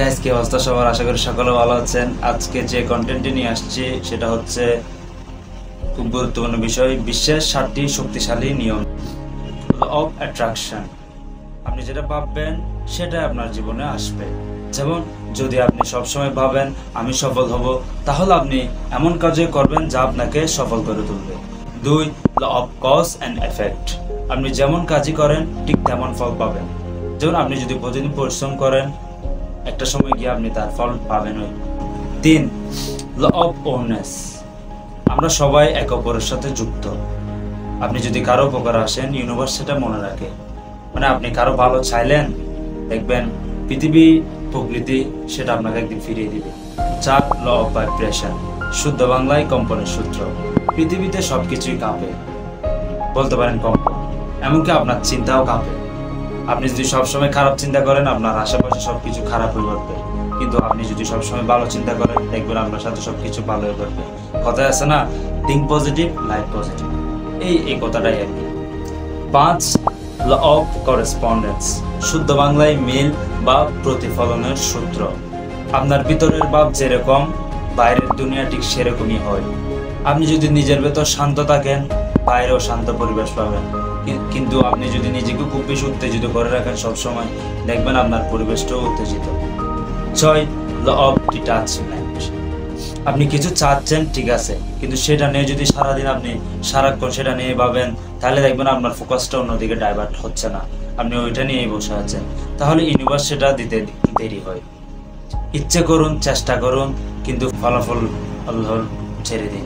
Guys, কি অবস্থা সবার? আশা করি সকলে ভালো আছেন। আজকে যে কন্টেন্টটি নিয়ে আসছি সেটা হচ্ছে খুব গুরুত্বপূর্ণ বিষয়, বিশ্বের 7টি শক্তিশালী নিয়ম, ল অফ অ্যাট্রাকশন। আপনি যেটা ভাববেন সেটা আপনার জীবনে আসবে। যেমন, যদি আপনি সবসময় ভাবেন আমি সফল হব, তাহলে আপনি এমন কাজই করবেন যা আপনাকে সফল করে তুলবে। 2, law of cause and effect. আপনি যেমন কাজই করেন ঠিক তেমন ফল পাবেন। যেমন, আপনি যদি প্রতিদিন পরিশ্রম করেন, একটা সময় গিয়ে আপনি তার ফল পাবেনই। 3, ল অফ ওনেস। আমরা সবাই একে অপরের সাথে যুক্ত। আপনি যদি কারো উপকার আসেন, ইউনিভার্স সেটা মনে রাখে। মানে আপনি কারো ভালো চাইলেন, দেখবেন পৃথিবী, প্রকৃতি সেটা আপনাকে একদিন ফিরিয়ে দিবে। 4, ল অফ ভাইব্রেশন। শুদ্ধ বাংলায় কম্পনের সূত্র। পৃথিবীতে সবকিছুই কাঁপে, বলতে পারেন কম্পন, এমনকি আপনার চিন্তাও কাঁপে। আপনি যদি সবসময় খারাপ চিন্তা করেন, আপনার আশেপাশে সবকিছু খারাপ হয়ে যাবে। কিন্তু আপনি যদি সবসময় ভালো চিন্তা করেন, দেখবেন আপনার সাথে সবকিছু ভালো হয়ে যাবে। কথায় আছে না, থিঙ্ক পজিটিভ, লাইফ পজিটিভ। এই কথাটাই আর কি। 5, ল অফ করেসপন্ডেন্স। শুদ্ধ বাংলায় মিল বা প্রতিফলনের সূত্র। আপনার ভিতরের ভাব যেরকম, বাইরের দুনিয়া ঠিক সেরকমই হয়। আপনি যদি নিজের ভেতর শান্ত থাকেন, বাইরেও শান্ত পরিবেশ পাবেন। কিন্তু আপনি যদি নিজেকে খুব বেশি উত্তেজিত করে রাখেন সবসময়, দেখবেন আপনার পরিবেশটাও উত্তেজিত। 6, ল অফ ডিটাচমেন্ট। আপনি কিছু চাচ্ছেন, ঠিক আছে, কিন্তু সেটা নিয়ে যদি সারাদিন আপনি সারাক্ষণ সেটা নিয়ে ভাবেন, তাহলে দেখবেন আপনার ফোকাসটা অন্যদিকে ডাইভার্ট হচ্ছে না, আপনি ওইটা নিয়েই বসে আছেন। তাহলে ইউনিভার্স সেটা দিতে একটু দেরি হয়। ইচ্ছে করুন, চেষ্টা করুন, কিন্তু ফলাফল আল্লাহর ছেড়ে দিন।